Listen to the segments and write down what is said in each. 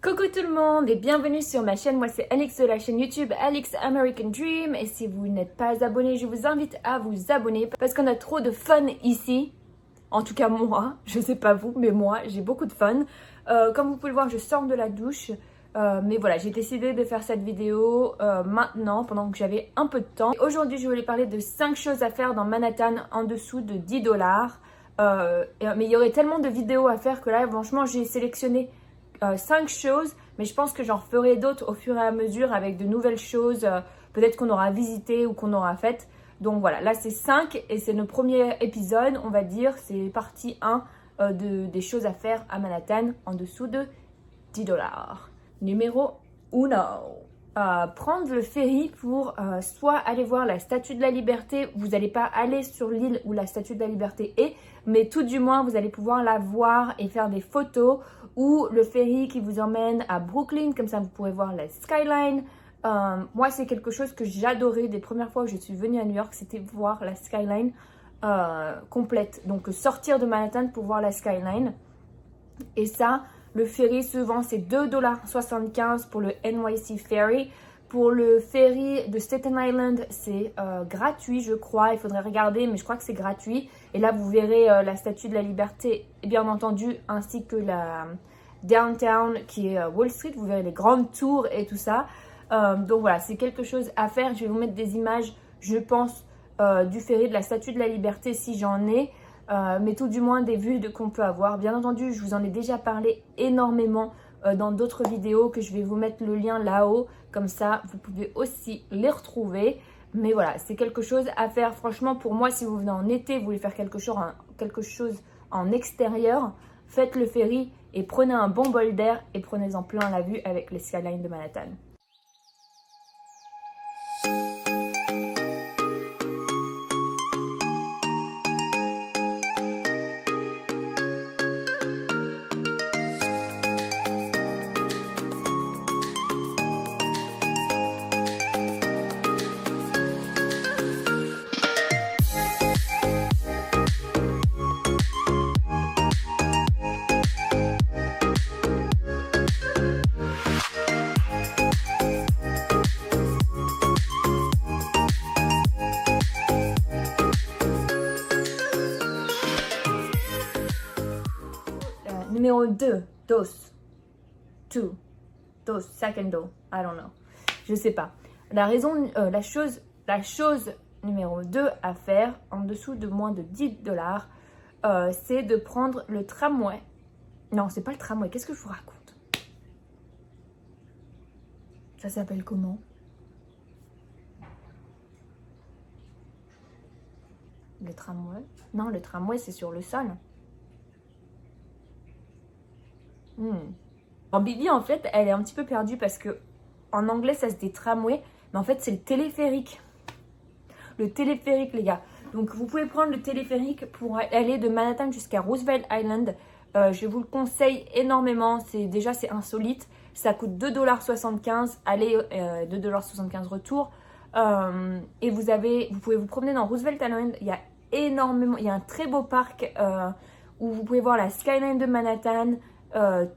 Coucou tout le monde et bienvenue sur ma chaîne, moi c'est Alix de la chaîne YouTube Alix American Dream et si vous n'êtes pas abonné, je vous invite à vous abonner parce qu'on a trop de fun ici. En tout cas moi, je sais pas vous, mais moi j'ai beaucoup de fun. Comme vous pouvez le voir, je sors de la douche. Mais voilà, j'ai décidé de faire cette vidéo maintenant, pendant que j'avais un peu de temps. Aujourd'hui, je voulais parler de 5 choses à faire dans Manhattan en dessous de 10 $. Mais il y aurait tellement de vidéos à faire que là, franchement, j'ai sélectionné 5 choses. Mais je pense que j'en ferai d'autres au fur et à mesure avec de nouvelles choses, peut-être qu'on aura visité ou qu'on aura faites. Donc voilà, là c'est 5 et c'est le premier épisode, on va dire. C'est partie 1 des choses à faire à Manhattan en dessous de 10 $. Numéro 1. Prendre le ferry pour soit aller voir la Statue de la Liberté. Vous n'allez pas aller sur l'île où la Statue de la Liberté est, mais tout du moins vous allez pouvoir la voir et faire des photos. Ou le ferry qui vous emmène à Brooklyn, comme ça vous pourrez voir la skyline. Moi c'est quelque chose que j'adorais des premières fois que je suis venue à New York, c'était voir la skyline complète. Donc sortir de Manhattan pour voir la skyline. Et ça, le ferry souvent c'est 2,75 $ pour le NYC Ferry. Pour le ferry de Staten Island, c'est gratuit je crois, il faudrait regarder mais je crois que c'est gratuit. Et là vous verrez la Statue de la Liberté bien entendu, ainsi que la downtown qui est Wall Street, vous verrez les grandes tours et tout ça. Donc voilà, c'est quelque chose à faire, je vais vous mettre des images je pense du ferry de la Statue de la Liberté si j'en ai. Mais tout du moins des vues qu'on peut avoir. Bien entendu, je vous en ai déjà parlé énormément dans d'autres vidéos que je vais vous mettre le lien là-haut. Comme ça, vous pouvez aussi les retrouver. Mais voilà, c'est quelque chose à faire. Franchement, pour moi, si vous venez en été, vous voulez faire quelque chose en extérieur, faites le ferry et prenez un bon bol d'air et prenez-en plein la vue avec les skylines de Manhattan. Numéro 2, second, I don't know, je sais pas. La chose numéro 2 à faire en dessous de moins de 10 $, c'est de prendre le tramway. Non, c'est pas le tramway, qu'est-ce que je vous raconte? Ça s'appelle comment? Le tramway? Non, le tramway c'est sur le sol. Alors Bibi en fait elle est un petit peu perdue parce que en anglais ça se dit tramway, mais en fait c'est le téléphérique. Le téléphérique les gars. Donc vous pouvez prendre le téléphérique pour aller de Manhattan jusqu'à Roosevelt Island. Je vous le conseille énormément, c'est insolite. Ça coûte 2,75 $ aller, 2,75 $ retour. Et vous pouvez vous promener dans Roosevelt Island, il y a un très beau parc où vous pouvez voir la skyline de Manhattan.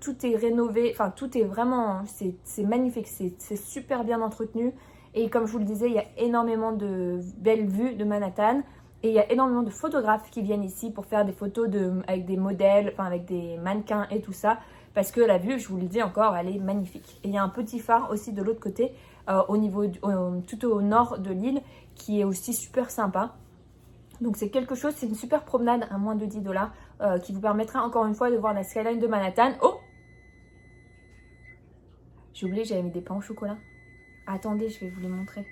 Tout est rénové, enfin tout est vraiment, c'est magnifique, c'est super bien entretenu. Et comme je vous le disais, il y a énormément de belles vues de Manhattan. Et il y a énormément de photographes qui viennent ici pour faire des photos avec des modèles, enfin avec des mannequins et tout ça. Parce que la vue, je vous le dis encore, elle est magnifique. Et il y a un petit phare aussi de l'autre côté, tout au nord de l'île, qui est aussi super sympa. Donc c'est quelque chose, c'est une super promenade à moins de 10 $ qui vous permettra encore une fois de voir la skyline de Manhattan. Oh! J'ai oublié, j'avais mis des pains au chocolat. Attendez, je vais vous les montrer.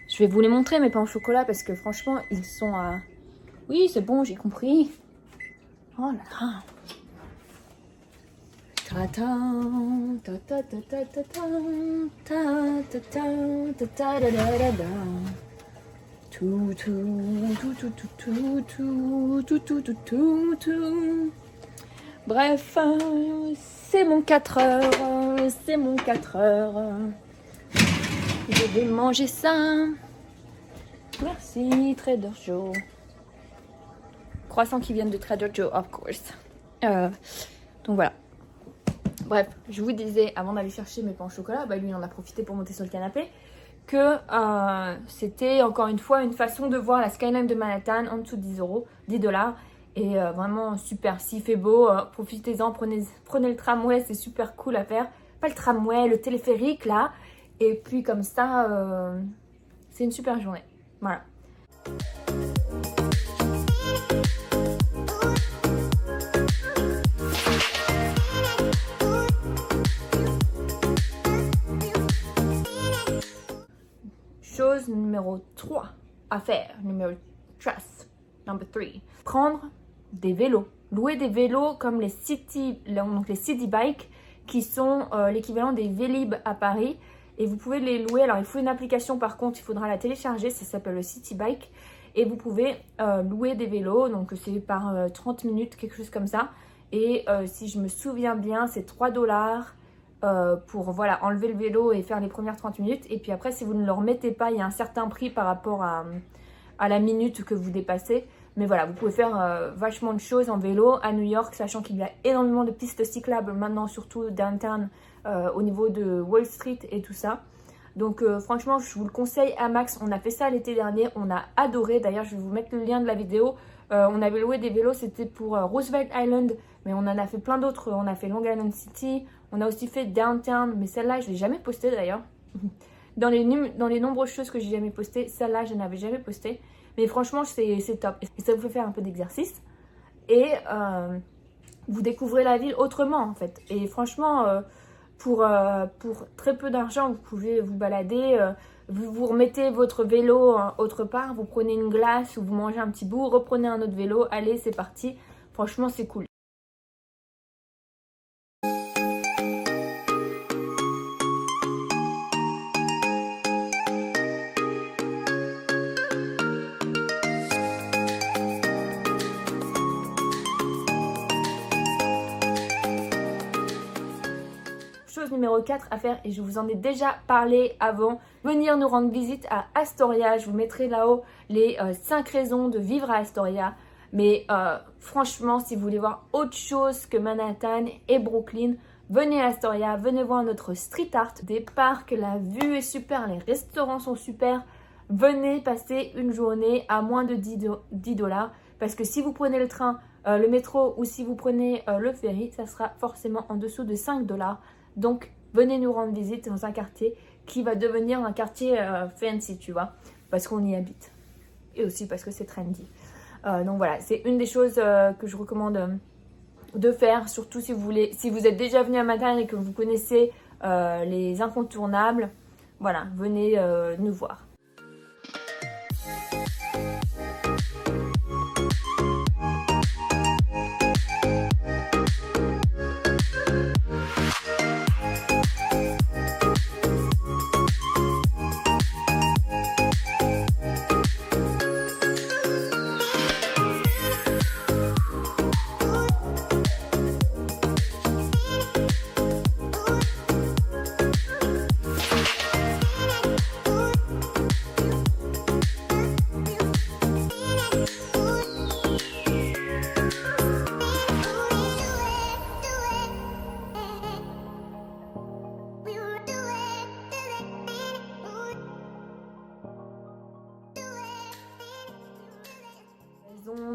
Je vais vous les montrer mes pains au chocolat parce que franchement, ils sont à... Oui, c'est bon, j'ai compris. Oh là là. Ta-ta, ta-ta, ta-ta, ta-ta, ta-ta, ta-ta, ta-ta, tout. Bref, c'est mon 4 heures, Je vais manger ça. Merci Trader Joe. Croissants qui viennent de Trader Joe, of course. Donc voilà. Bref, je vous disais avant d'aller chercher mes pains au chocolat, bah lui il en a profité pour monter sur le canapé, que c'était encore une fois une façon de voir la skyline de Manhattan en dessous de 10 $. Et vraiment super, s'il fait beau, profitez-en, prenez le tramway, c'est super cool à faire. Pas le tramway, le téléphérique là. Et puis comme ça, c'est une super journée. Voilà. Chose numéro 3 à faire, number 3. Prendre des vélos. Louer des vélos comme les city bikes qui sont l'équivalent des Vélib à Paris. Et vous pouvez les louer. Alors, il faut une application par contre, il faudra la télécharger. Ça s'appelle le City Bike. Et vous pouvez louer des vélos. Donc, c'est par 30 minutes, quelque chose comme ça. Et si je me souviens bien, c'est 3 $ pour voilà, enlever le vélo et faire les premières 30 minutes. Et puis après, si vous ne le remettez pas, il y a un certain prix par rapport à la minute que vous dépassez. Mais voilà, vous pouvez faire vachement de choses en vélo à New York, sachant qu'il y a énormément de pistes cyclables maintenant, surtout downtown, au niveau de Wall Street et tout ça. Donc franchement, je vous le conseille à max. On a fait ça l'été dernier, on a adoré. D'ailleurs, je vais vous mettre le lien de la vidéo. On avait loué des vélos, c'était pour Roosevelt Island, mais on en a fait plein d'autres. On a fait Long Island City, on a aussi fait downtown, mais celle-là, je ne l'ai jamais postée d'ailleurs. Dans les nombreuses choses que j'ai jamais postées, celle-là, je n'avais jamais postée. Mais franchement, c'est top. Et ça vous fait faire un peu d'exercice. Et vous découvrez la ville autrement, en fait. Et franchement, pour très peu d'argent, vous pouvez vous balader. Vous remettez votre vélo autre part. Vous prenez une glace ou vous mangez un petit bout. Reprenez un autre vélo. Allez, c'est parti. Franchement, c'est cool. Chose numéro 4 à faire, et je vous en ai déjà parlé avant, venir nous rendre visite à Astoria. Je vous mettrai là-haut les 5 raisons de vivre à Astoria. Mais franchement, si vous voulez voir autre chose que Manhattan et Brooklyn, venez à Astoria, venez voir notre street art, des parcs, la vue est super, les restaurants sont super. Venez passer une journée à moins de 10 $. Parce que si vous prenez le train, le métro ou si vous prenez le ferry, ça sera forcément en dessous de 5 $. Donc, venez nous rendre visite dans un quartier qui va devenir un quartier fancy, tu vois, parce qu'on y habite. Et aussi parce que c'est trendy. Donc voilà, c'est une des choses que je recommande de faire, surtout si vous êtes déjà venu à Manhattan et que vous connaissez les incontournables. Voilà, venez nous voir.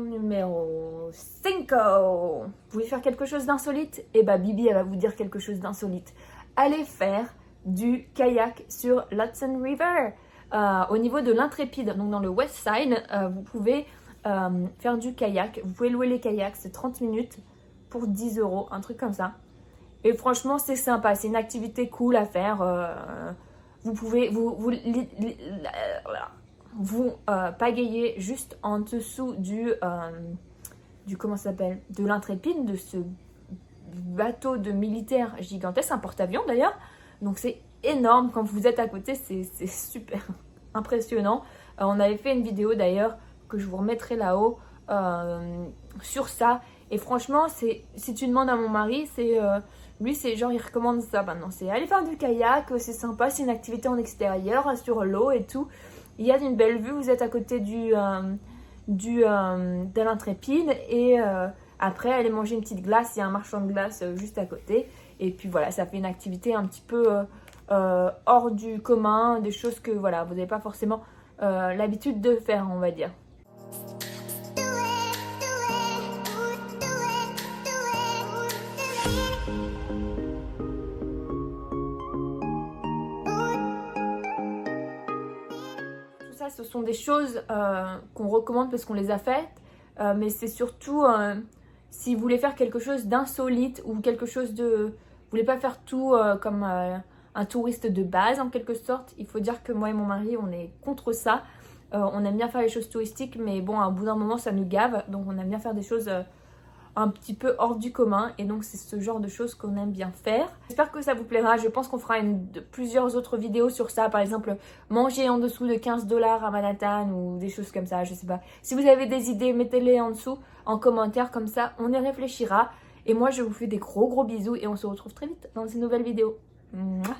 Numéro 5. Vous pouvez faire quelque chose d'insolite? Et bah Bibi, elle va vous dire quelque chose d'insolite. Allez faire du kayak sur l'Hudson River. Au niveau de l'Intrépide, donc dans le West Side, vous pouvez faire du kayak. Vous pouvez louer les kayaks, c'est 30 minutes pour 10 €, un truc comme ça. Et franchement, c'est sympa, c'est une activité cool à faire. Vous pouvez vous pagayez juste en dessous du comment ça s'appelle, de l'Intrépide, de ce bateau de militaire gigantesque, un porte-avions d'ailleurs. Donc c'est énorme, quand vous êtes à côté, c'est super impressionnant. On avait fait une vidéo d'ailleurs que je vous remettrai là-haut sur ça. Et franchement, si tu demandes à mon mari, lui c'est genre il recommande ça maintenant. C'est aller faire du kayak, c'est sympa, c'est une activité en extérieur sur l'eau et tout. Il y a une belle vue, vous êtes à côté de l'Intrépide et après aller manger une petite glace, il y a un marchand de glace juste à côté Et puis voilà, ça fait une activité un petit peu hors du commun, des choses que voilà, vous n'avez pas forcément l'habitude de faire, on va dire. Tout ça, ce sont des choses qu'on recommande parce qu'on les a faites, mais c'est surtout si vous voulez faire quelque chose d'insolite ou quelque chose de... Vous voulez pas faire tout comme un touriste de base en quelque sorte. Il faut dire que moi et mon mari, on est contre ça. On aime bien faire les choses touristiques, mais bon, à bout d'un moment, ça nous gave. Donc on aime bien faire des choses un petit peu hors du commun. Et donc c'est ce genre de choses qu'on aime bien faire. J'espère que ça vous plaira. Je pense qu'on fera plusieurs autres vidéos sur ça. Par exemple, manger en dessous de 15 $ à Manhattan ou des choses comme ça, je sais pas. Si vous avez des idées, mettez-les en dessous en commentaire. Comme ça, on y réfléchira. Et moi, je vous fais des gros bisous et on se retrouve très vite dans une nouvelle vidéo. Mouah.